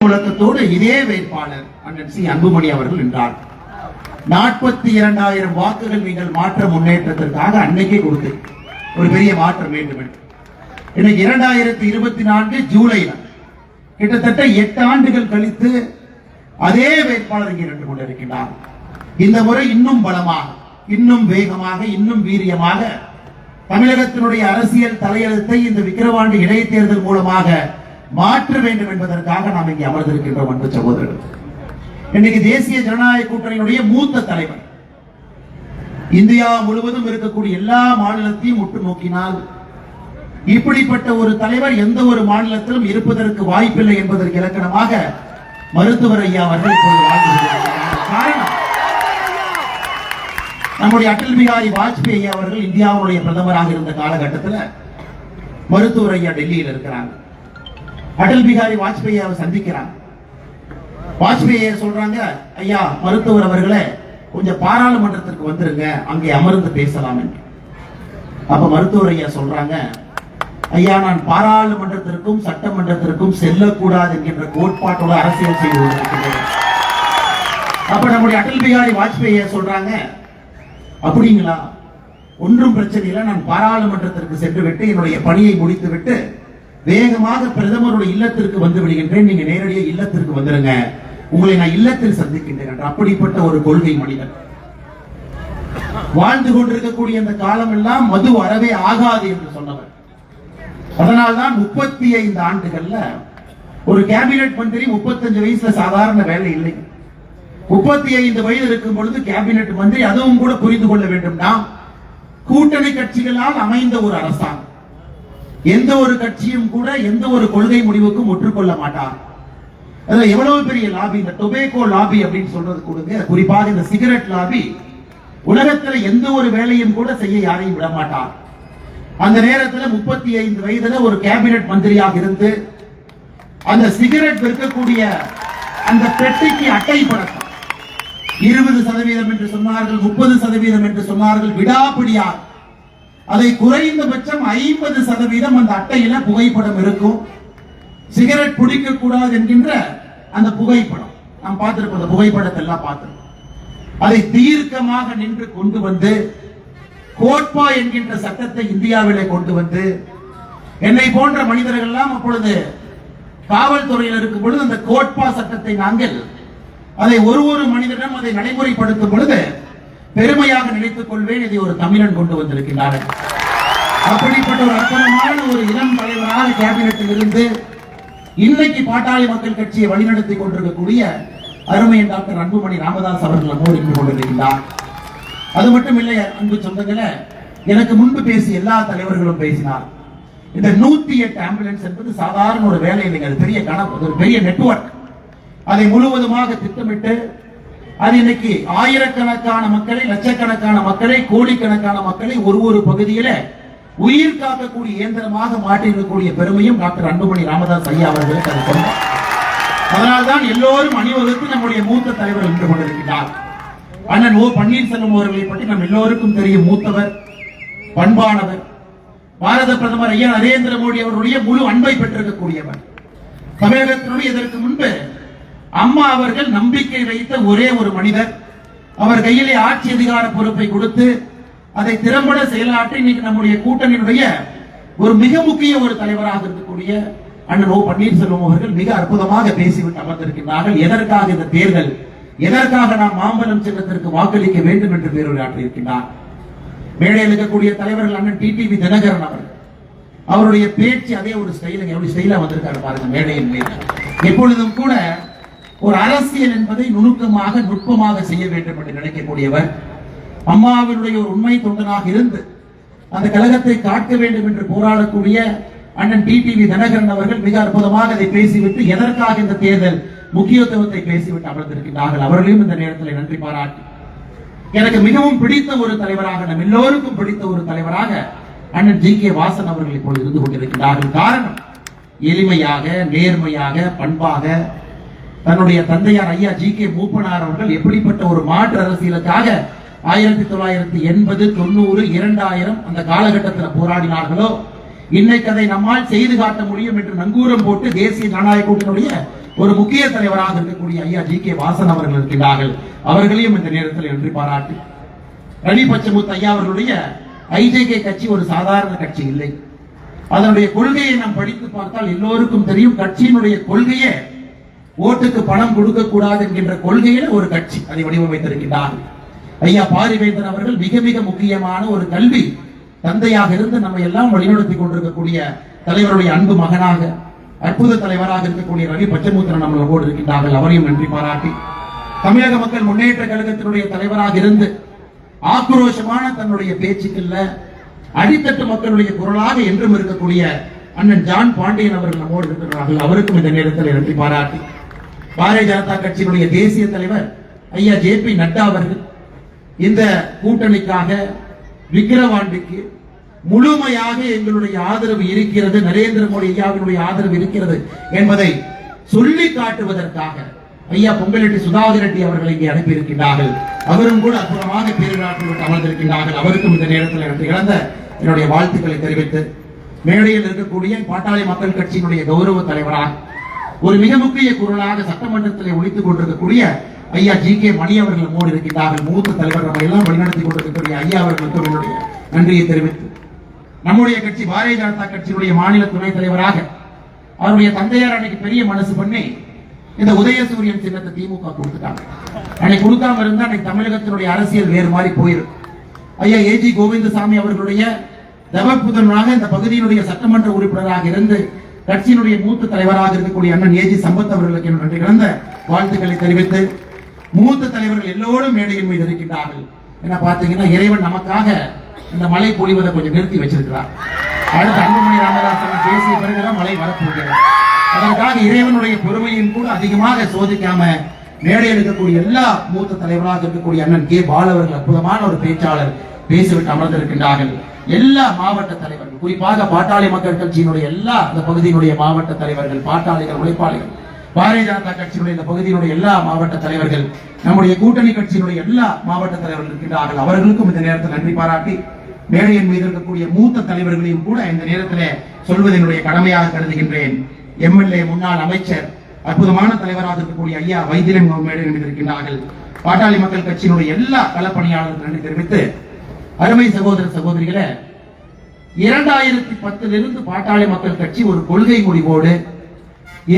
முழக்கத்தோடு இதே வேட்பாளர் அண்ணன் சி அன்புமணி அவர்கள் என்றார். 42,000 வாக்குகள் நீங்கள் மாற்ற முன்னேற்றத்திற்காக அன்னைக்கே கொடுத்து ஒரு பெரிய மாற்றம் வேண்டும் என்று. இன்னைக்கு 2024 ஜூலைல கிட்டத்தட்ட 8 ஆண்டுகள் கழித்து அதே வேட்பாளர் இங்கே நின்று கொண்டிருக்கிறார். இந்த முறை இன்னும் பலமாக, இன்னும் வேகமாக, இன்னும் வீரியமாக தமிழகத்தினுடைய அரசியல் தலையெழுத்தை இந்த விக்கிரவாண்டி இடைத்தேர்தல் மூலமாக மாற்ற வேண்டும் என்பதற்காக நாம் இங்கே அமர்ந்திருக்கின்றோம். அன்பு சகோதரர்கள், இன்னைக்கு தேசிய ஜனநாயக கூட்டணியினுடைய மூத்த தலைவர் இந்தியா முழுவதும் இருக்கக்கூடிய எல்லா மாநிலத்தையும் உற்று நோக்கினால் இப்படிப்பட்ட ஒரு தலைவர் எந்த ஒரு மாநிலத்திலும் இருப்பதற்கு வாய்ப்பில்லை என்பதற்கு இலக்கணமாக மருத்துவர் ஐயா அவர்கள் இப்போது வாழ்ந்துகிறார்கள். காரணம், நம்முடைய அடல் பிகாரி வாஜ்பேயி அவர்கள் இந்தியாவுடைய பிரதமராக இருந்த காலகட்டத்தில் மருத்துவர் ஐயா டெல்லியில் இருக்கிறாங்க. அடல் பிகாரி வாஜ்பேயி அவர் சந்திக்கிறாங்க. வாஜ்பேயி சொல்றாங்க, ஐயா மருத்துவர் அவர்களே கொஞ்சம் பாராளுமன்றத்திற்கு வந்துருங்க, அங்கே அமர்ந்து பேசலாம் என்று. அப்ப மருத்துவர் ஐயா சொல்றாங்க, ஐயா நான் பாராளுமன்றத்திற்கும் சட்டமன்றத்திற்கும் செல்லக்கூடாது என்கின்ற கோட்பாட்டோட அரசியல் செய்து கொண்டிருக்கிறேன். அப்ப நம்முடைய அடல் பிகாரி வாஜ்பேயி சொல்றாங்க, அப்படிங்களா, ஒன்றும் பிரச்சனை இல்லை, நான் பாராளுமன்றத்திற்கு சென்று விட்டு என்னுடைய பணியை முடித்து விட்டு வேகமாக பிரதமருடைய இல்லத்திற்கு வந்து விடுகின்றேன், நீங்க நேரடியாக இல்லத்திற்கு வந்துருங்க, உங்களை நான் இல்லத்தில் சந்திக்கின்றேன் என்று. அப்படிப்பட்ட ஒரு கொள்கை மனிதன். வாழ்ந்து கொண்டிருக்கக்கூடிய அந்த காலம் எல்லாம் மது அறவே ஆகாது என்று சொன்னவர். அதனால்தான் 35 ஆண்டுகள்ல ஒரு கேபினெட் மந்திரி 35 வயசுல சாதாரண வேலை இல்லை. 35 வயது இருக்கும் பொழுது கேபினெட் மந்திரி, அதுவும் கூட புரிந்து கொள்ள வேண்டும்னா கூட்டணி கட்சிகளால் அமைந்த ஒரு அரசாங்கம். எந்த ஒரு கட்சியும் கூட எந்த ஒரு கொள்கை முடிவுக்கும் ஒற்றுக்கொள்ள மாட்டார். அதுல எவ்வளவு பெரிய லாபி, இந்த டொபேக்கோ லாபி அப்படின்னு சொல்றது கொடுங்க, குறிப்பாக இந்த சிகரெட் லாபி உலகத்துல எந்த ஒரு வேலையும் கூட செய்ய யாரையும் விட மாட்டார். அந்த நேரத்தில் 35 வயதுல ஒரு கேபினெட் மந்திரியாக இருந்து அந்த சிகரெட் விற்கக்கூடிய அந்த பெட்டிக்கு அட்டை பழக்கம் 20% என்று சொன்னார்கள், 30% என்று சொன்னார்கள். விடாப்பிடியார் அதை குறைந்தபட்சம் 50% அந்த அட்டையில புகைப்படம் இருக்கும். சிகரெட் பிடிக்க கூடாது என்கின்ற அந்த புகைப்படம் நாம் பார்த்திருப்போம். அந்த புகைப்படத்தை எல்லாம் பார்த்திருப்போம். அதை தீர்க்கமாக நின்று கொண்டு வந்து கோட்பா என்கின்ற சட்டத்தை இந்தியாவிலே கொண்டு வந்து என்னை போன்ற மனிதர்கள் எல்லாம் அப்பொழுது காவல்துறையில் இருக்கும் பொழுது அந்த கோட்பா சட்டத்தை நாங்கள் அதை ஒரு மனிதனிடம் அதை நடைமுறைப்படுத்தும் பொழுது பெருமையாக நினைத்துக் கொள்வேன், இதை ஒரு தமிழன் கொண்டு வந்திருக்கிறார்கள். அப்படிப்பட்ட ஒரு அற்புதமான ஒரு இளம் தலைவராக கேபினெட்டில் இருந்து இன்னைக்கு பாட்டாளி மக்கள் கட்சியை வழிநடத்தி கொண்டிருக்கக்கூடிய அருமையின் டாக்டர் அன்புமணி ராமதாஸ் அவர்கள் நம்மோடு இருந்து கொண்டிருக்கிறார். அது மட்டும் இல்லை அன்பு சொந்தங்களே, எனக்கு முன்பு பேசிய எல்லா தலைவர்களும் பேசினார். இந்த 108 ஆம்புலன்ஸ் என்பது சாதாரண ஒரு வேலை இல்லைங்க, அது பெரிய கணக்கு, ஒரு பெரிய நெட்வொர்க். அதை முழுவதுமாக திட்டமிட்டு அது இன்னைக்கு ஆயிரக்கணக்கான மக்களை, லட்சக்கணக்கான மக்களை, கோடிக்கணக்கான மக்களை ஒரு பகுதியில உயிர் காக்கக்கூடிய இயந்திரமாக மாற்றிருக்கக்கூடிய பெருமையும் டாக்டர் அன்புமணி ராமதாஸ் ஐயா அவர்களுக்கு அது சொன்னார். அதனால்தான் எல்லோரும் அணிவகுத்து நம்முடைய மூத்த தலைவர் நின்று கொண்டிருக்கிறார். அண்ணன் ஓ பன்னீர்செல்வம் அவர்களை பற்றி நம் எல்லோருக்கும் தெரியும். மூத்தவர், பண்பானவர், பாரத பிரதமர் ஐயா நரேந்திர மோடி அவர்களுடைய முழு அன்பை பெற்றிருக்கக்கூடியவர். தமிழகத்தினுடைய இதற்கு முன்பு அம்மா அவர்கள் நம்பிக்கை வைத்த ஒரே ஒரு மனிதர். அவர் கையிலே ஆட்சி அதிகார பொறுப்பை கொடுத்து அதை திறம்பட செயலாற்றி இன்னைக்கு நம்முடைய கூட்டணியினுடைய ஒரு மிக முக்கிய ஒரு தலைவராக இருக்கக்கூடிய அண்ணன் ஓ பன்னீர்செல்வம் அவர்கள் மிக அற்புதமாக பேசிவிட்டு அமர்ந்திருக்கிறார்கள். எதற்காக இந்த தேர்தல், எதற்காக நாம் மாம்பலம் சின்னத்திற்கு வாக்களிக்க வேண்டும் என்று பேருரையாற்றி இருக்கின்றார். மேடையில் இருக்கக்கூடிய தலைவர்கள் அண்ணன் டிடிவி தினகரன் அவர்கள், அவருடைய பேச்சு அதே ஒரு ஸ்டைலுங்க, எப்படி ஸ்டைலா வந்திருக்காரு பாருங்க மேடையின் மீது. எப்பொழுதும் கூட ஒரு அரசியல் என்பதை நுணுக்கமாக, நுட்பமாக செய்ய வேண்டும் என்று நினைக்கக்கூடியவர். அம்மாவினுடைய ஒரு உண்மை தொண்டனாக இருந்து அந்த கழகத்தை காக்க வேண்டும் என்று போராடக்கூடிய அண்ணன் டிடிவி தினகரன் அவர்கள் மிக அற்புதமாக அதை பேசிவிட்டு எதற்காக இந்த தேர்தல் முக்கியத்துவத்தை பேசிவிட்டு அமர்ந்திருக்கிறார்கள். அவர்களையும் இந்த நேரத்தில் நன்றி பாராட்டி, எனக்கு மிகவும் பிடித்த ஒரு தலைவராக, நம் எல்லோருக்கும் பிடித்த ஒரு தலைவராக அண்ணன் ஜி கே வாசன் அவர்கள் இப்போது இருந்து கொண்டிருக்கிறார்கள். காரணம், எளிமையாக, நேர்மையாக, பண்பாக தன்னுடைய தந்தையார் ஐயா ஜி கே மூப்பனார் அவர்கள் எப்படிப்பட்ட ஒரு மாற்று அரசியலுக்காக 1980, 90, 2000 அந்த காலகட்டத்தில் போராடினார்களோ இன்னைக்கு அதை நம்மால் செய்து காட்ட முடியும் என்று நங்கூரம் போட்டு தேசிய ஜனநாயக கூட்டணியுடைய ஒரு முக்கிய தலைவராக இருக்கக்கூடிய ஐயா ஜி.கே. வாசன் அவர்கள் இருக்கின்றார்கள். அவர்களையும் இந்த நேரத்தில் நன்றி பாராட்டி, ரவி பச்சமுத்து ஐயா அவர்களுடைய ஐஜேகே கட்சி ஒரு சாதாரண கட்சி இல்லை. அதனுடைய கொள்கையை நாம் படித்து பார்த்தால் எல்லோருக்கும் தெரியும். கட்சியினுடைய கொள்கையே ஓட்டுக்கு பணம் கொடுக்க கூடாது என்கின்ற கொள்கையில ஒரு கட்சி அதை வடிவமைத்திருக்கிறார். ஐயா பாரிவேந்தன் அவர்கள் மிக மிக முக்கியமான ஒரு கல்வி தந்தையாக இருந்து நம்ம எல்லாம் வழிநடத்தி கொண்டிருக்கக்கூடிய தலைவருடைய அன்பு மகனாக அற்புத தலைவராக இருக்கக்கூடிய ரவி பச்சமுத்திரன் நம்மளோடு இருக்கின்றார்கள். அவரையும் நன்றி பாராட்டி, தமிழக மக்கள் முன்னேற்ற கழகத்தினுடைய தலைவராக இருந்து ஆக்ரோஷமான தன்னுடைய பேச்சுக்கள்ல அடித்தட்டு மக்களுடைய குரலாக என்றும் இருக்கக்கூடிய அண்ணன் ஜான் பாண்டியன் அவர்கள் நம்மோடு இருக்கிறார்கள். அவருக்கும் இந்த நேரத்தில் நன்றி பாராட்டி, பாரதிய ஜனதா கட்சியினுடைய தேசிய தலைவர் ஐயா ஜே.பி. நட்டா அவர்கள் இந்த கூட்டணிக்காக விக்கிரவாண்டிக்கு முழுமையாக எங்களுடைய ஆதரவு இருக்கிறது, நரேந்திர மோடி ஐயாவினுடைய ஆதரவு இருக்கிறது என்பதை சொல்லி காட்டுவதற்காக ஐயா பொங்கலெட்டி சுதாகர் ரெட்டி அவர்களை இங்கே அனுப்பியிருக்கிறார்கள். அவரும் கூட அற்புதமாக பேரிடாற்றிவிட்டு அமர்ந்திருக்கிறார்கள். அவருக்கும் இந்த நேரத்தில் எனக்கு இழந்த என்னுடைய வாழ்த்துக்களை தெரிவித்து, மேடையில் இருக்கக்கூடிய பாட்டாளி மக்கள் கட்சியினுடைய கௌரவ தலைவராக ஒரு மிக முக்கிய குரலாக சட்டமன்றத்தில் ஒழித்துக் கொண்டிருக்கக்கூடிய ஐயா ஜி.கே. மணி அவர்கள் நம்மோடு இருக்கின்றார்கள். மூத்த தலைவர் நம்ம எல்லாம் வழிநடத்தி கொண்டிருக்கக்கூடிய ஐயா அவர்களுக்கு என்னுடைய நன்றியை தெரிவித்து, நம்முடைய கட்சி பாரதிய ஜனதா கட்சியினுடைய மாநில துணைத் தலைவராக அவருடைய தந்தையார் அன்னைக்கு பெரிய மனசு பண்ணி இந்த உதயசூரியன் சின்னத்தை திமுக கொடுத்துட்டாங்க. அன்னைக்கு கொடுக்காம இருந்தா அன்னைக்கு தமிழகத்தினுடைய அரசியல் வேறு மாதிரி போயிடும். ஐயா ஏ.ஜி. கோவிந்தசாமி அவர்களுடைய தவப்புதனாக இந்த பகுதியினுடைய சட்டமன்ற உறுப்பினராக இருந்து கட்சியினுடைய மூத்த தலைவராக இருக்கக்கூடிய அண்ணன் ஏ.ஜி. சம்பத் அவர்களுக்கு நன்றி கலந்த வாழ்த்துக்களை தெரிவித்து, மூத்த தலைவர்கள் எல்லோரும் மேடையின் மீது இருக்கின்றார்கள். என்ன பார்த்தீங்கன்னா இறைவன் நமக்காக இந்த மழை பொழிவதை கொஞ்சம் நிறுத்தி வச்சிருக்கிறார். அடுத்து அன்புமணி ராமதாசன் பேசிய பிறகுதான் மழை வரப்போகிறது. அதற்காக இறைவனுடைய பொறுமையும் கூட அதிகமாக சோதிக்காம மேடையில் இருக்கக்கூடிய எல்லா மூத்த தலைவராக இருக்கக்கூடிய அண்ணன் கே. பால் அவர்கள் அற்புதமான ஒரு பேச்சாளர் பேசிவிட்டு அமர்ந்திருக்கின்றார்கள். எல்லா மாவட்ட தலைவர்கள், குறிப்பாக பாட்டாளி மக்கள் கட்சியினுடைய எல்லா இந்த பகுதியினுடைய மாவட்ட தலைவர்கள், பாட்டாளிகள், உழைப்பாளிகள், பாரதிய ஜனதா கட்சியினுடைய இந்த பகுதியினுடைய எல்லா மாவட்ட தலைவர்கள், நம்முடைய கூட்டணி கட்சியினுடைய எல்லா மாவட்ட தலைவர்கள் இருக்கின்றார்கள். அவர்களுக்கும் இந்த நேரத்தில் நன்றி பாராட்டி, மேடையின் மீது இருக்கக்கூடிய மூத்த தலைவர்களையும் கூட இந்த நேரத்தில் சொல்வதனுடைய கடமையாக கருதுகின்றேன். எம்எல்ஏ, முன்னாள் அமைச்சர், அற்புதமான தலைவராக இருக்கக்கூடிய ஐயா வைத்தியன் மேடையின் மீது இருக்கின்றார்கள். பாட்டாளி மக்கள் கட்சியினுடைய எல்லா களப்பணியாளர்களுக்கு நன்றி தெரிவித்து, அருமை சகோதர சகோதரிகளை, 2010 பாட்டாளி மக்கள் கட்சி ஒரு கொள்கை முடிவோடு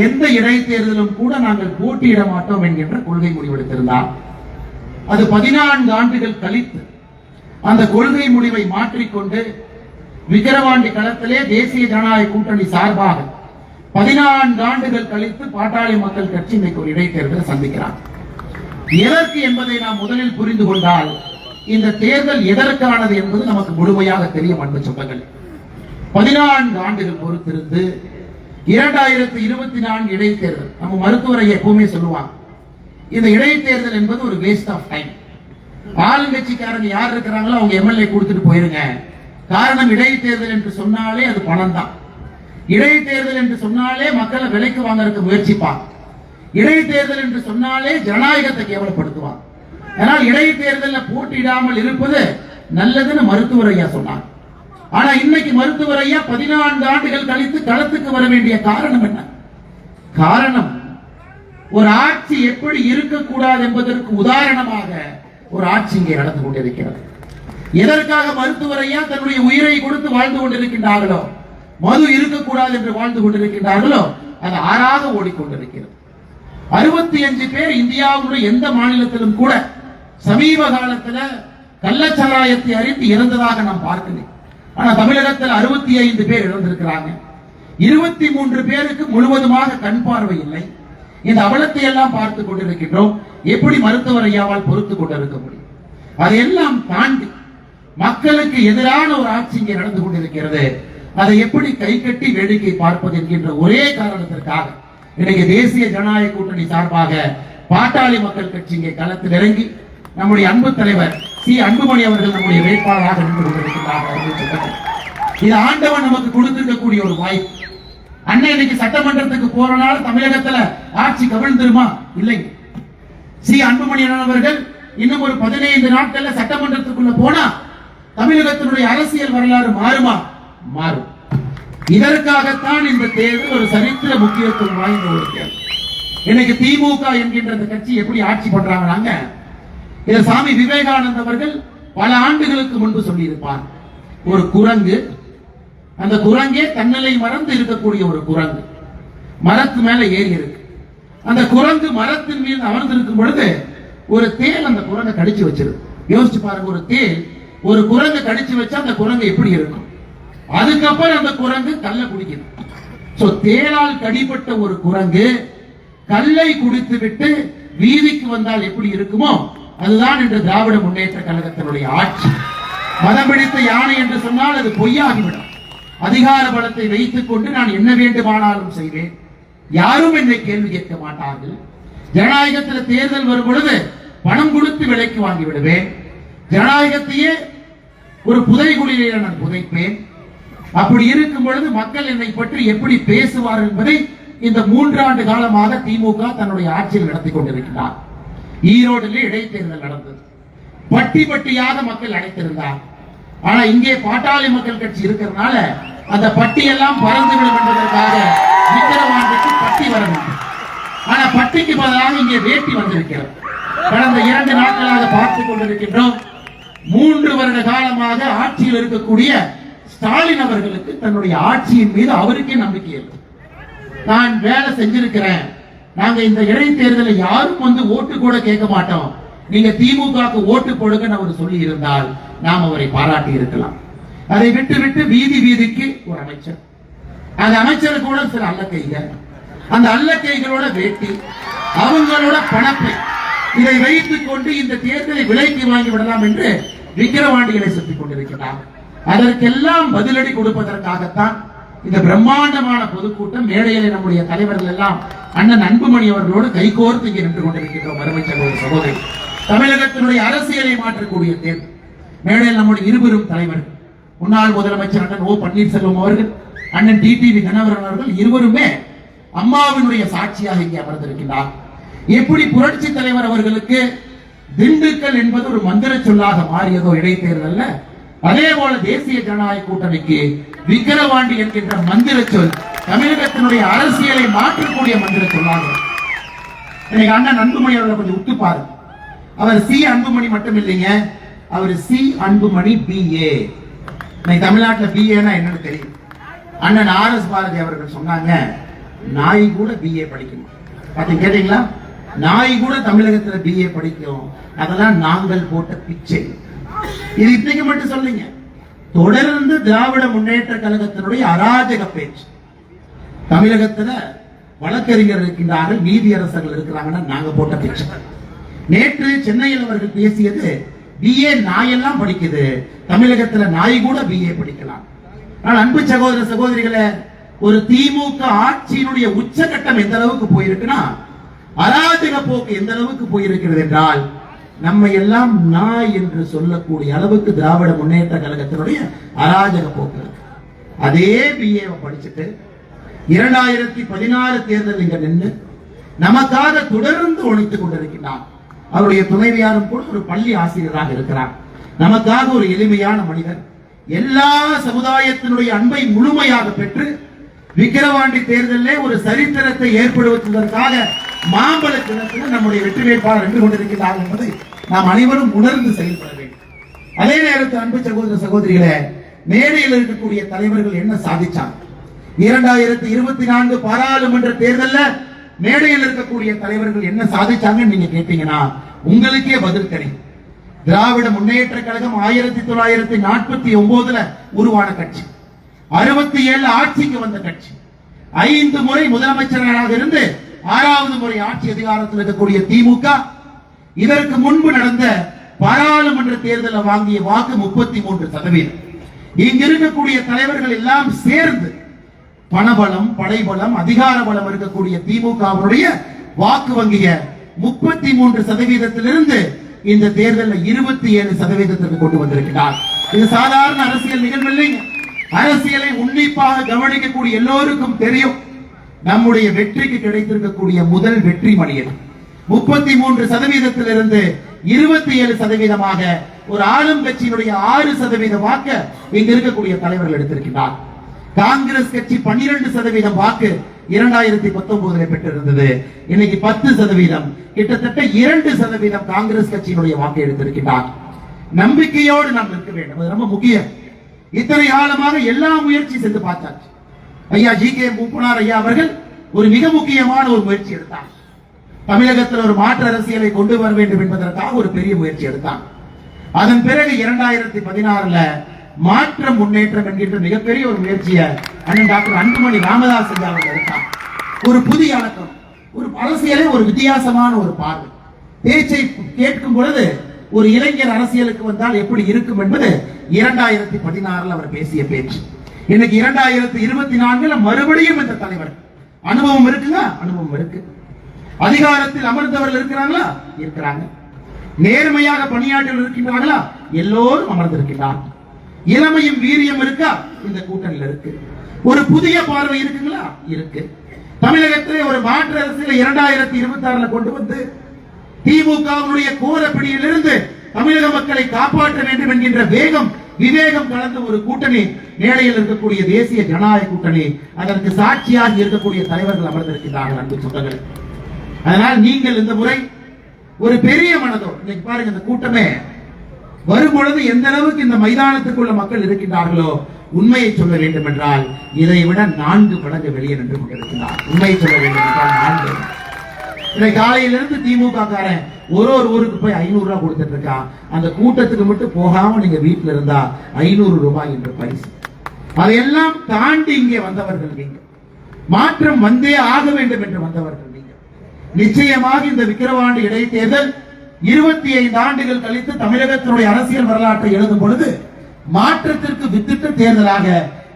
எந்த இடைத்தேர்தலும் கூட நாங்கள் போட்டியிட மாட்டோம் என்கின்ற கொள்கை முடிவெடுத்திருந்தார். அது 14 ஆண்டுகள் கழித்து அந்த கொள்கை முடிவை மாற்றிக்கொண்டு விக்கிரவாண்டி களத்திலே தேசிய ஜனநாயக கூட்டணி சார்பாக 14 ஆண்டுகள் கழித்து பாட்டாளி மக்கள் கட்சி இன்னைக்கு ஒரு இடைத்தேர்தலை சந்திக்கிறார். எதற்கு என்பதை நாம் முதலில் புரிந்து கொண்டால் இந்த தேர்தல் எதற்கானது என்பது நமக்கு முழுமையாக தெரியும். அன்பு சொந்தங்கள், 14 ஆண்டுகள் பொறுத்திருந்து 2024 இடைத்தேர்தல், நம்ம மருத்துவரை எப்பவுமே சொல்லுவாங்க, இந்த இடைத்தேர்தல் என்பது ஒரு வேஸ்ட் ஆஃப் டைம். ஆளுங்கட்சிக்காரங்க யார் இருக்கிறாங்களோ அவங்க எம்எல்ஏ கொடுத்துட்டு போயிருங்க. காரணம், இடைத்தேர்தல் என்று சொன்னாலே அது பணம் தான். இடைத்தேர்தல் என்று சொன்னாலே மக்களை விலைக்கு வாங்கறதுக்கு முயற்சிப்பாங்க. இடைத்தேர்தல் என்று சொன்னாலே ஜனநாயகத்தை கேவலப்படுத்துவாங்க. ஆனால் இடைத்தேர்தலில் போட்டியிடாமல் இருப்பது நல்லதுன்னு மருத்துவர் ஐயா சொன்னார். ஆனா இன்னைக்கு மருத்துவர் ஐயா 14 ஆண்டுகள் கழித்து களத்துக்கு வர வேண்டிய காரணம் என்ன? காரணம், ஒரு ஆட்சி எப்படி இருக்கக்கூடாது என்பதற்கு உதாரணமாக ஒரு ஆட்சி இங்கே நடந்து கொண்டிருக்கிறது. எதற்காக மருத்துவர் ஐயா தன்னுடைய உயிரை கொடுத்து வாழ்ந்து கொண்டிருக்கின்றார்களோ, மது இருக்கக்கூடாது என்று வாழ்ந்து கொண்டிருக்கின்றார்களோ, அது ஆறாக ஓடிக்கொண்டிருக்கிறது. 65 பேர் இந்தியாவுடைய எந்த மாநிலத்திலும் கூட சமீப காலத்தில் கள்ளச்சாராயத்தை அறிந்து இறந்ததாக நாம் பார்க்கிறேன். ஆனா தமிழகத்தில் 65 பேர் இறந்திருக்கிறாங்க. 23 பேருக்கு முழுவதுமாக கண் பார்வை இல்லை. இந்த அவலத்தை எல்லாம் பார்த்துக் கொண்டிருக்கின்றோம். எப்படி மருத்துவர் ஐயாவால் பொறுத்துக் கொண்டிருக்க முடியும்? அதையெல்லாம் தாண்டி மக்களுக்கு எதிரான ஒரு ஆட்சி இங்கே நடந்து கொண்டிருக்கிறது. அதை எப்படி கை கட்டி வேடிக்கை பார்ப்பது என்கின்ற ஒரே காரணத்திற்காக இன்னைக்கு தேசிய ஜனநாயக கூட்டணி சார்பாக பாட்டாளி மக்கள் கட்சி இங்கே களத்தில் இறங்கி நம்முடைய அன்பு தலைவர் சி. அன்புமணி அவர்கள் நம்முடைய வேட்பாளராக நின்று கொண்டிருக்கிறார்கள். இது ஆண்டவன் நமக்கு கொடுத்திருக்கக்கூடிய ஒரு வாய்ப்பு. அண்ணன் இன்னைக்கு சட்டமன்றத்துக்கு போறனால தமிழகத்துல ஆட்சி கவிழ்ந்துருமா? இல்லை. சி. அன்புமணி அவர்கள் இன்னும் ஒரு 15 நாட்கள்ல சட்டமன்றத்துக்குள்ள போனா தமிழகத்தினுடைய அரசியல் வரலாறு மாறுமா? மாறும். இதற்காகத்தான் இந்த தேர்தல் ஒரு சரித்திர முக்கியத்துவம் வாய்ந்த ஒரு தேர்தல். இன்னைக்கு திமுக என்கின்ற அந்த கட்சி எப்படி ஆட்சி பண்றாங்க? இத சாமி விவேகானந்த அவர்கள் பல ஆண்டுகளுக்கு முன்பு சொல்லி இருப்பார். ஒரு குரங்கு, அந்த குரங்கே தன்னலை மறந்து இருக்கக்கூடிய ஒரு குரங்கு மரத்து மேல ஏறி இருக்கு. அந்த குரங்கு மரத்தின் மீது அமர்ந்திருக்கும் பொழுது ஒரு தேல் அந்த குரங்கை கடிச்சு வச்சிருக்கு. யோசிச்சு பாருங்க, ஒரு தேல் ஒரு குரங்கு கடிச்சு வச்சா அந்த குரங்கு எப்படி இருக்கும்? அதுக்கப்புறம் அந்த குரங்கு கல்லை குடிக்குது. சோ தேளால் கடிப்பட்ட ஒரு குரங்கு கல்லை குடித்து விட்டு வீதிக்கு வந்தால் எப்படி இருக்குமோ அதுதான் இன்று திராவிட முன்னேற்ற கழகத்தினுடைய ஆட்சி. மதம் பிடித்த யானை என்று சொன்னால் அது பொய்யாகிவிடும். அதிகார பலத்தை வைத்துக் கொண்டு நான் என்ன வேண்டுமானாலும் செய்வேன், யாரும் என்னை கேள்வி கேட்க மாட்டார்கள். ஜனநாயகத்தில் தேர்தல் வரும் பொழுது பணம் கொடுத்து விலைக்கு வாங்கி விடுவேன். ஜனநாயகத்தையே ஒரு புதைகுழியிலே நான் புதைப்பேன். அப்படி இருக்கும் பொழுது மக்கள் என்னை பற்றி எப்படி பேசுவார் என்பதை இந்த 3 ஆண்டு காலமாக திமுக தன்னுடைய ஆட்சியில் நடத்தி கொண்டிருக்கிறார். ஈரோடில் இடைத்தேர்தல் நடந்தது. பட்டி பட்டியாக மக்கள் அடைத்திருந்தார். ஆனா இங்கே பாட்டாளி மக்கள் கட்சி இருக்கிறதுனால அந்த பட்டியெல்லாம் பறந்துவிடும் என்பதற்காக விக்கிரவாண்டிக்கு பட்டி வர வேண்டும். ஆனா பட்டிக்கு பதிலாக இங்கே வேட்டி வந்திருக்கிறது. கடந்த 2 நாட்களாக பார்த்துக் கொண்டிருக்கின்றோம். 3 வருட காலமாக ஆட்சியில் இருக்கக்கூடிய ஸ்டாலின் அவர்களுக்கு தன்னுடைய ஆட்சியின் மீது அவருக்கே நம்பிக்கை இல்லை. நான் வேலை செஞ்சிருக்கிறேன், நாங்க இந்த இடைத்தேர்தலை யாரும் வந்து ஓட்டு கூட கேட்க மாட்டோம், நீங்க திமுகவுக்கு ஓட்டு போடுங்கன்னு அவர் சொல்லி இருந்தால் நாம் அவரை பாராட்டி இருக்கலாம். அதை விட்டு விட்டு வீதி வீதிக்கு ஒரு அமைச்சர், அந்த அமைச்சர் கூட சில அல்லக்கைகள், அந்த அல்லக்கைகளோட வேட்டி, அவங்களோட பணப்பை, இதை வைத்துக் கொண்டு இந்த தேர்தலை விலைக்கு வாங்கி விடலாம் என்று விக்கிரவாண்டிகளை சுற்றிக் கொண்டிருக்கிறார். அதற்கெல்லாம் பதிலடி கொடுப்பதற்காகத்தான் இந்த பிரம்மாண்டமான பொதுக்கூட்டம். மேடையிலே நம்முடைய தலைவர்கள் எல்லாம் அண்ணன் அன்புமணி அவர்களோடு கைகோர்த்து இங்கே நின்று கொண்டிருக்கின்றோம். அருமை சகோதர சகோதரி, தமிழகத்தினுடைய அரசியலை மாற்றக்கூடிய தேர்தல் மேடையில் நம்முடைய இருவரும் தலைவர்கள், முன்னாள் முதலமைச்சர் அண்ணன் ஓ பன்னீர்செல்வம் அவர்கள், அண்ணன் டிடிவி தினகரன் அவர்கள் இருவருமே அம்மாவினுடைய சாட்சியாக இங்கே அமர்ந்திருக்கிறார். எப்படி புரட்சி தலைவர் அவர்களுக்கு திண்டுக்கல் என்பது ஒரு மந்திர சொல்லாக மாறியதோ இடைத்தேர்தல்ல, அதே போல தேசிய ஜனநாயக கூட்டணிக்கு விக்கிரவாண்டி என்கின்ற மந்திர சொல் தமிழகத்தினுடைய அரசியலை மாற்றக்கூடிய மந்திர சொல்லாக. இன்னைக்கு அண்ணன் அன்புமணி அவர்களை கொஞ்சம் உத்து பாருங்க. அவர் சி அன்புமணி மட்டும் இல்லைங்க, அவர் சி அன்புமணி BA. இன்னைக்கு தமிழ்நாட்டில் BAன்னா என்னன்னு தெரியும். அண்ணன் RS பாரதி அவர்கள் சொன்னாங்க, நாய் கூட BA படிக்கணும். பாத்தீங்க, கேட்டீங்களா? நாய் கூட தமிழகத்தில் BA படிக்கும். அதெல்லாம் நாங்கள் போட்ட பிச்சை. இது இன்னைக்கு மட்டும் சொல்லுங்க, தொடர்ந்து திராவிட முன்னேற்ற கழகத்தினுடைய அராஜக பேச்சு. தமிழகத்துல வழக்கறிஞர் இருக்கின்றார்கள், நீதியரசர்கள் இருக்கிறாங்கன்னா நாங்க போட்ட பிச்சை. நேற்று சென்னையில் அவர்கள் பேசியது BA நாயெல்லாம் படிக்குது, தமிழகத்துல நாய் கூட BA படிக்கலாம். ஆனால் அன்பு சகோதர சகோதரிகளை, ஒரு திமுக ஆட்சியினுடைய உச்சகட்டம் எந்த அளவுக்கு போயிருக்குன்னா, அராஜக போக்கு எந்த அளவுக்கு போயிருக்கிறது என்றால், நம்ம எல்லாம் நாய் என்று சொல்லக்கூடிய அளவுக்கு திராவிட முன்னேற்ற கழகத்தினுடைய அராஜக போக்கு. அதே BA படிச்சுட்டு 2016 தேர்தல் இங்க நின்று நமக்காக தொடர்ந்து உழைத்துக் கொண்டிருக்கிறார். அவருடைய துணைவியாரும் கூட ஒரு பள்ளி ஆசிரியராக இருக்கிறார். நமக்காக ஒரு எளிமையான மனிதர், எல்லா சமுதாயத்தினுடைய அன்பை முழுமையாக பெற்று விக்கிரவாண்டி தேர்தலில் ஒரு சரித்திரத்தை ஏற்படுத்துவதற்காக மாம்பழ கிணத்தில் நம்முடைய வெற்றி வேட்பாளர் நின்று கொண்டிருக்கிறார் என்பதை நாம் அனைவரும் உணர்ந்து செயல்பட வேண்டும். அதே நேரத்தில் அன்பு சகோதர சகோதரிகளே, மேடையில் இருக்கக்கூடிய தலைவர்கள் என்ன சாதிச்சாங்க? 2024 பாராளுமன்ற தேர்தலில் மேடையில் இருக்கக்கூடிய தலைவர்கள் என்ன சாதிச்சாங்கன்னு நீங்க கேட்டீங்கன்னா உங்களுக்கே பதில் தெரியும். திராவிட முன்னேற்ற கழகம் 1949 உருவான கட்சி, 67 ஆட்சிக்கு வந்த கட்சி, 5 முறை முதலமைச்சர்களாக இருந்து 6வது முறை ஆட்சி அதிகாரத்தில் இருக்கக்கூடிய திமுக இதற்கு முன்பு நடந்த பாராளுமன்ற தேர்தலில் வாங்கிய வாக்கு 33%. இங்க இருக்கக்கூடிய தலைவர்கள் எல்லாம் சேர்ந்து பணபலம், படைபலம், அதிகார பலம் இருக்கக்கூடிய திமுகவுடைய வாக்கு வங்கிய 33%இலிருந்து இந்த தேர்தலில் 27% கொண்டு வந்திருக்கிறார். இது சாதாரண அரசியல் நிகழ்வு இல்லைங்க. அரசியலை உன்னிப்பாக கவனிக்கக்கூடிய எல்லோருக்கும் தெரியும், நம்முடைய வெற்றிக்கு கிடைத்திருக்கக்கூடிய முதல் வெற்றி மணியது 33%இலிருந்து 27%-ஆக ஒரு ஆளும் கட்சியினுடைய 6% வாக்கு இங்க இருக்கக்கூடிய தலைவர்கள் எடுத்திருக்கிறார். காங்கிரஸ் கட்சி 12% வாக்கு 2019 பெற்றிருந்தது. இன்னைக்கு 10%, கிட்டத்தட்ட 2% காங்கிரஸ் கட்சியினுடைய வாக்கு எடுத்திருக்கிறார். நம்பிக்கையோடு நாம் இருக்க வேண்டும், அது ரொம்ப முக்கியம். இத்தனை காலமாக எல்லா முயற்சி செய்து பார்த்தாச்சு. ஐயா ஜி.கே. மூப்பனார் ஐயா அவர்கள் ஒரு மிக முக்கியமான ஒரு முயற்சி எடுத்தார். தமிழகத்தில் ஒரு மாற்று அரசியலை கொண்டு வர வேண்டும் என்பதற்காக ஒரு பெரிய முயற்சி எடுத்தார். அதன் பிறகு 2016 மாற்றம் முன்னேற்றம் என்கின்ற மிகப்பெரிய ஒரு முயற்சியை அண்ணன் டாக்டர் அன்புமணி ராமதாஸ் ஐயா அவர்கள் எடுத்தார். ஒரு புதிய அடக்கம், ஒரு அரசியலே ஒரு வித்தியாசமான ஒரு பார்வை. பேச்சை கேட்கும் பொழுது ஒரு இளைஞர் அரசியலுக்கு வந்தால் எப்படி இருக்கும் என்பது 2016 அவர் பேசிய பேச்சு. இன்னைக்கு 2024 மறுபடியும் இந்த தலைவர் அனுபவம் இருக்குங்க, அனுபவம் இருக்கு. அதிகாரத்தில் அமர்ந்தவர்கள் இருக்கிறாங்களா, இருக்கிறாங்க. நேர்மையாக பணியாற்றல் இருக்கின்றார்களா, எல்லோரும் அமர்ந்திருக்கிறார். இளமையும் வீரியம் இருக்கா, இந்த கூட்டணியில் இருக்கு. ஒரு புதிய பார்வை இருக்குங்களா, இருக்கு. தமிழகத்தில் ஒரு மாற்று அரசியலை 2026 கொண்டு வந்து திமுகவுடைய கோர பிடியிலிருந்து தமிழக மக்களை காப்பாற்ற வேண்டும் என்கின்ற வேகம் விவேகம் கலந்த ஒரு கூட்டணி மேடையில் இருக்கக்கூடிய தேசிய ஜனநாயக கூட்டணி, அதற்கு சாட்சியாக இருக்கக்கூடிய தலைவர்கள் அமர்ந்திருக்கிறார்கள் அன்பு சொந்தங்கள். அதனால் நீங்கள் இந்த முறை ஒரு பெரிய மனதோடு இன்னைக்கு பாருங்க, இந்த கூட்டமே வரும் பொழுது எந்த அளவுக்கு இந்த மைதானத்துக்குள்ள மக்கள் இருக்கின்றார்களோ, உண்மையை சொல்ல வேண்டும் என்றால் இதை விட 4 மடங்கு வெளியே நின்று கொண்டிருக்கிறார். உண்மையை சொல்ல வேண்டும் என்றால் 4. இன்னைக்கு காலையிலிருந்து திமுக காரன் ஒரு ஊருக்கு போய் 500 ரூபாய் கொடுத்துட்டு இருக்கான். அந்த கூட்டத்துக்கு மட்டும் போகாம நீங்க வீட்டுல இருந்தா 500 ரூபாய் என்ற பரிசு. அதையெல்லாம் தாண்டி இங்கே வந்தவர்கள் நீங்க. மாற்றம் வந்தே ஆக வேண்டும் என்று வந்தவர்கள் நீங்க. நிச்சயமாக இந்த விக்கிரவாண்டி இடைத்தேர்தல் 25 ஆண்டுகள் கழித்து தமிழகத்தினுடைய அரசியல் வரலாற்றை எழுதும் பொழுது மாற்றத்திற்கு வித்திட்ட தேர்தலாக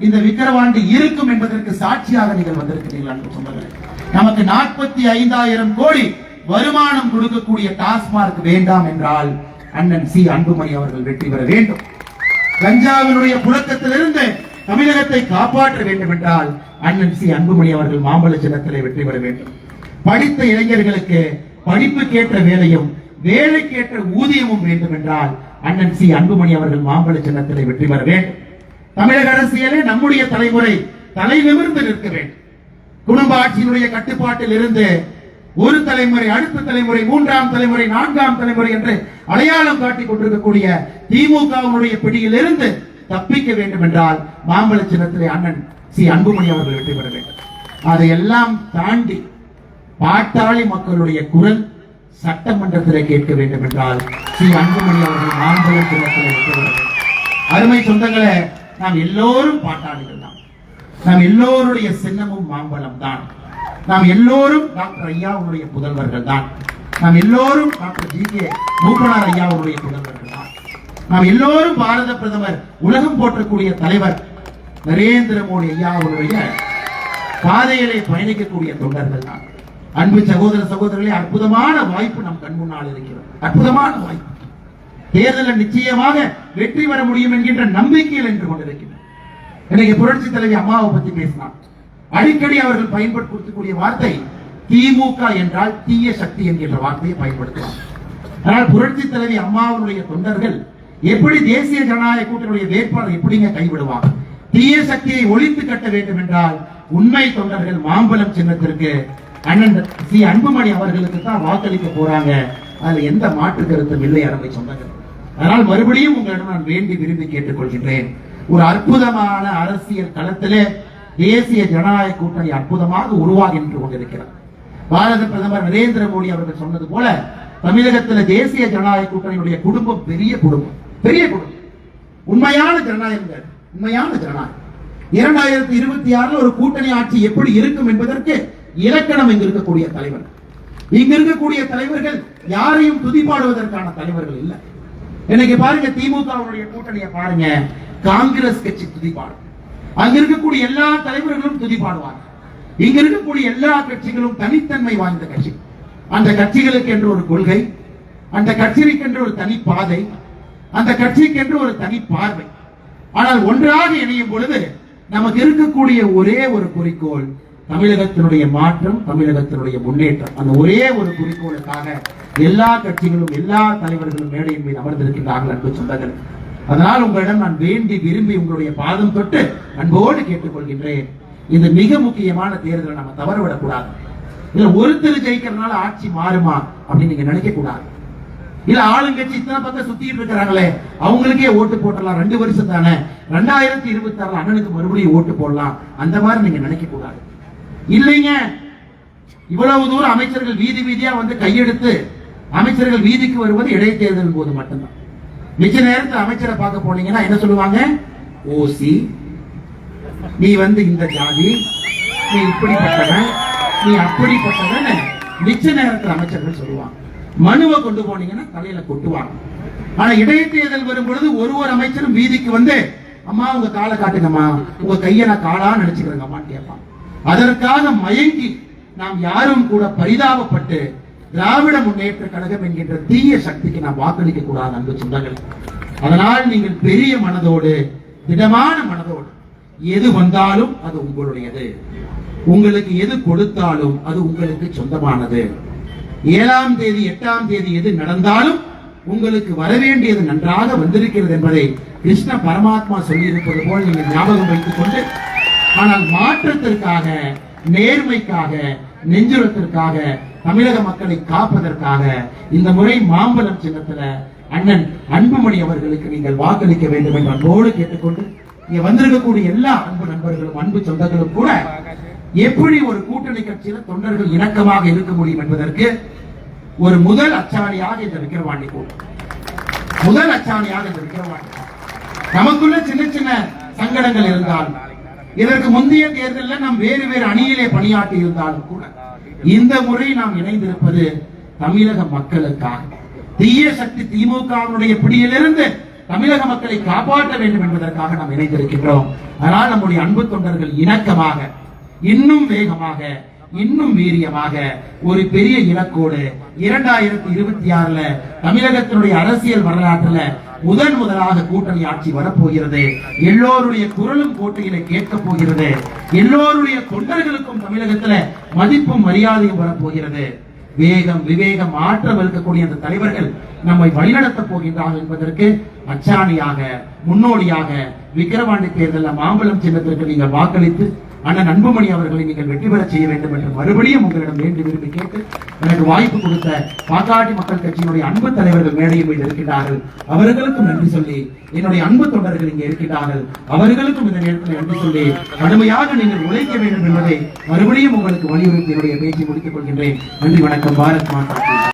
இந்த விக்கிரவாண்டி இருக்கும் என்பதற்கு சாட்சியாக நீங்கள் வந்திருக்கிறீர்கள் என்று சொன்னார்கள். நமக்கு 45,000 கோடி வருமானம் கொடுக்கக்கூடிய டாஸ்மார்க் வேண்டாம் என்றால் அண்ணன் சி அன்புமணி அவர்கள் வெற்றி பெற வேண்டும். கஞ்சாவினுடைய புழக்கத்திலிருந்து தமிழகத்தை காப்பாற்ற வேண்டும் என்றால் அண்ணன் சி அன்புமணி அவர்கள் மாம்பழ சின்னத்திலே வெற்றி பெற வேண்டும். படித்த இளைஞர்களுக்கு படிப்புக்கேற்ற வேலையும் வேலைக்கேற்ற ஊதியமும் வேண்டும் என்றால் அண்ணன் சி அன்புமணி அவர்கள் மாம்பழ சின்னத்திலே வெற்றி பெற வேண்டும். தமிழக அரசியலே நம்முடைய தலைமுறை தலை நிமிர்ந்து நிற்க வேண்டும். குடும்ப ஆட்சியினுடைய கட்டுப்பாட்டில் இருந்து ஒரு தலைமுறை, அடுத்த தலைமுறை, 3ஆம் தலைமுறை, 4ஆம் தலைமுறை என்று அடையாளம் காட்டிக் கொண்டிருக்கக்கூடிய திமுகவுடைய பிடியில் இருந்து தப்பிக்க வேண்டும் என்றால் மாம்பழ சின்னத்திலே அண்ணன் சி அன்புமணி அவர்கள் வெற்றி பெற வேண்டும். அதையெல்லாம் தாண்டி பாட்டாளி மக்களுடைய குரல் சட்டமன்றத்திலே கேட்க வேண்டும் என்றால் சி அன்புமணி அவர்கள் மாம்பழ சின்னத்திலே வெற்றி பெற வேண்டும். அருமை சொந்தங்களே, நாம் எல்லோரும் பாட்டாளிகள் தான். நாம் எல்லோருடைய சின்னமும் மாம்பழம் தான். நாம் எல்லோரும் டாக்டர் ஐயாவுடைய புதல்வர்கள் தான். நாம் எல்லோரும் டாக்டர் ஜி.கே. மூப்பனார் ஐயாவுடைய புதல்வர்கள் தான். நாம் எல்லோரும் பாரத பிரதமர் உலகம் போற்றக்கூடிய தலைவர் நரேந்திர மோடி ஐயாவுடைய பாதையிலே பயணிக்கக்கூடிய தொண்டர்கள் தான். அன்பு சகோதர சகோதரர்களே, அற்புதமான வாய்ப்பு நம் கண் முன்னால் இருக்கிறது. அற்புதமான வாய்ப்பு. தேர்தலில் நிச்சயமாக வெற்றி பெற முடியும் என்கின்ற நம்பிக்கையில் என்று கொண்டிருக்கிறது. இன்னைக்கு புரட்சி தலைவி அம்மாவை பத்தி பேசினார். அடிக்கடி அவர்கள் பயன்படுத்தக்கூடிய வார்த்தை திமுக என்றால் தீய சக்தி என்கின்ற வார்த்தையை பயன்படுத்துவார். ஆனால் புரட்சி தலைவி அம்மாவுடைய தொண்டர்கள் எப்படி தேசிய ஜனநாயக கூட்டணியுடைய வேட்பாளர் எப்படிங்க கைவிடுவாங்க? தீய சக்தியை ஒழித்து கட்ட வேண்டும் என்றால் உண்மை தொண்டர்கள் மாம்பழம் சின்னத்திற்கு அண்ணன் சி அன்புமணி அவர்களுக்கு தான் வாக்களிக்க போறாங்க. அதுல எந்த மாற்று கருத்தும் இல்லை அருமை சொந்தங்கள். அதனால் மறுபடியும் உங்களிடம் நான் வேண்டி விரும்பி கேட்டுக்கொள்கின்றேன். ஒரு அற்புதமான அரசியல் களத்திலே தேசிய ஜனநாயக கூட்டணி அற்புதமாக உருவாகி நின்று கொண்டிருக்கிறது. பாரத பிரதமர் நரேந்திர மோடி அவர்கள் சொன்னது போல தமிழகத்தில் தேசிய ஜனநாயக கூட்டணியுடைய குடும்பம் பெரிய குடும்பம், பெரிய குடும்பம். உண்மையான ஜனநாயகம், உண்மையான ஜனநாயகம். 2026 ஒரு கூட்டணி ஆட்சி எப்படி இருக்கும் என்பதற்கு இலக்கணம் இங்கு இருக்கக்கூடிய தலைவர். இங்க இருக்கக்கூடிய தலைவர்கள் யாரையும் துதிப்பாடுவதற்கான தலைவர்கள் இல்லை. இன்னைக்கு பாருங்க, திமுகவுடைய கூட்டணியை பாருங்க, காங்கிரஸ் கட்சி துதிப்பாடும். அங்க இருக்கக்கூடிய எல்லா தலைவர்களும் துதிப்பாடுவாங்க. இங்க இருக்கக்கூடிய எல்லா கட்சிகளும் தனித்தன்மை வாய்ந்த கட்சி. அந்த கட்சிகளுக்கு என்று ஒரு கொள்கை, அந்த கட்சிக்கு என்று ஒரு தனி பாதை, அந்த கட்சிக்கு என்று ஒரு தனி பார்வை. ஆனால் ஒன்றாக இணையும் பொழுது நமக்கு இருக்கக்கூடிய ஒரே ஒரு குறிக்கோள் தமிழகத்தினுடைய மாற்றம், தமிழகத்தினுடைய முன்னேற்றம். அந்த ஒரே ஒரு குறிக்கோளுக்காக எல்லா கட்சிகளும் எல்லா தலைவர்களும் மேடையின் மீது அமர்ந்திருக்கின்றார்கள் அன்பு சொந்தங்கள். அதனால் உங்களிடம் நான் வேண்டி விரும்பி உங்களுடைய பாதம் தொட்டு அன்போடு கேட்டுக்கொள்கின்றேன். இது மிக முக்கியமான தேர்தலை நம்ம தவறவிடக்கூடாது. இல்ல ஒருத்தர் ஜெயிக்கிறதுனால ஆட்சி மாறுமா அப்படின்னு நீங்க நினைக்க கூடாது. இல்ல ஆளுங்கட்சி இத்தனை பக்கம் சுத்திட்டு இருக்கிறாங்களே அவங்களுக்கே ஓட்டு போட்டலாம், 2 வருஷம் தானே, 2026 அண்ணனுக்கு மறுபடியும் ஓட்டு போடலாம், அந்த மாதிரி நீங்க நினைக்க கூடாது. இல்லைங்க, இவ்வளவு தூரம் அமைச்சர்கள் வீதி வீதியா வந்து கையெடுத்து அமைச்சர்கள் வீதிக்கு வருவது இடைத்தேர்தல் போது மட்டும்தான். மிச்ச நேரத்தில் அமைச்சரை பார்க்க போனீங்கன்னா என்ன சொல்லுவாங்க? ஓசி, நீ வந்து இந்த ஜாதி, நீ இப்படிப்பட்டவன், நீ அப்படிப்பட்டவன் மிச்ச நேரத்தில் அமைச்சர்கள் சொல்லுவாங்க. மனுவை கொண்டு போனீங்கன்னா தலையில கொட்டுவாங்க. ஆனா இடைத்தேர்தல் வரும்பொழுது ஒரு அமைச்சரும் வீதிக்கு வந்து அம்மா உங்க காலை காட்டுங்கம்மா, உங்க கையை நான் காலா நினைச்சுக்கிறேங்கம்மான்னு கேட்பான். அதற்காக மயங்கி நாம் யாரும் கூட பரிதாபப்பட்டு திராவிட முன்னேற்ற கழகம் என்கின்ற தீய சக்திக்கு நாம் வாக்களிக்க கூடாது அன்பு சொந்தங்கள். அதனால் நீங்கள் பெரிய மனதோடு, திடமான மனதோடு, எது வந்தாலும் அது உங்களுடையது, உங்களுக்கு எது கொடுத்தாலும் அது உங்களுக்கு சொந்தமானது. 7ஆம் தேதி 8ஆம் தேதி எது நடந்தாலும் உங்களுக்கு வரவேண்டியது நன்றாக வந்திருக்கிறது என்பதை கிருஷ்ண பரமாத்மா சொல்லியிருப்பது போல் நீங்கள் ஞாபகம் வைத்துக் கொண்டு, ஆனால் மாற்றத்திற்காக, நேர்மைக்காக, நெஞ்சுரத்திற்காக, தமிழக மக்களை காப்பதற்காக இந்த முறை மாம்பழம் சின்னத்துல அண்ணன் அன்புமணி அவர்களுக்கு நீங்கள் வாக்களிக்க வேண்டும் என்று அன்போடு கேட்டுக்கொண்டு, இங்க வந்திருக்கக்கூடிய எல்லா அன்பு நண்பர்களும் அன்பு சொந்தங்களும் கூட எப்படி ஒரு கூட்டணி கட்சியில தொண்டர்கள் இணக்கமாக இருக்க முடியும் என்பதற்கு ஒரு முதல் அச்சாணியாக இந்த விக்கிரவாண்டி கூட்டம், முதல் அச்சாணியாக இந்த விக்கிரவாண்டி. நமக்குள்ள சின்ன சின்ன சங்கடங்கள் இருந்தாலும், இதற்கு முந்தைய தேர்தலில் நாம் வேறு வேறு அணியிலே பணியாற்றி இருந்தாலும் கூட இந்த முறை நாம் இணைந்திருப்பது தமிழக மக்களுக்காக. தீய சக்தி திமுகவினுடைய பிடியிலிருந்து தமிழக மக்களை காப்பாற்ற வேண்டும் என்பதற்காக நாம் இணைந்திருக்கின்றோம். அதனால் நம்முடைய அன்பு தொண்டர்கள் இணக்கமாக, இன்னும் வேகமாக, இன்னும் வீரியமாக ஒரு பெரிய இலக்கோடு 2026 தமிழகத்தினுடைய அரசியல் வரலாற்றுல முதலாக கூட்டணி ஆட்சி வரப்போகிறது. எல்லோருடைய குரலும் கோட்டையில கேட்க போகிறது. எல்லோருடைய தொண்டர்களுக்கும் தமிழகத்துல மதிப்பும் மரியாதையும் வரப்போகிறது. வேகம், விவேகம், ஆற்றல் இருக்கக்கூடிய அந்த தலைவர்கள் நம்மை வழிநடத்த போகின்றார்கள் என்பதற்கு அச்சாணியாக, முன்னோடியாக விக்கிரவாண்டி தேர்தலில் மாம்பழம் சின்னத்திற்கு நீங்கள் வாக்களித்து அண்ணன் அன்புமணி அவர்களை நீங்கள் வெற்றி பெற செய்ய வேண்டும் என்று மறுபடியும் உங்களிடம் வேண்டி விரும்பி கேட்டு, எனக்கு வாய்ப்பு கொடுத்த பாட்டாளி மக்கள் கட்சியினுடைய அன்பு தலைவர்கள் மேடையில் மீது இருக்கின்றார்கள், அவர்களுக்கும் நன்றி சொல்லி, என்னுடைய அன்பு தொண்டர்கள் இங்கே இருக்கின்றார்கள், அவர்களுக்கும் இந்த நேரத்தில் நன்றி சொல்லி, கடுமையாக நீங்கள் உழைக்க வேண்டும் என்பதை மறுபடியும் உங்களுக்கு வலியுறுத்தி என்னுடைய பேச்சை முடித்துக் கொள்கின்றேன். நன்றி, வணக்கம். பாரத் மாதா.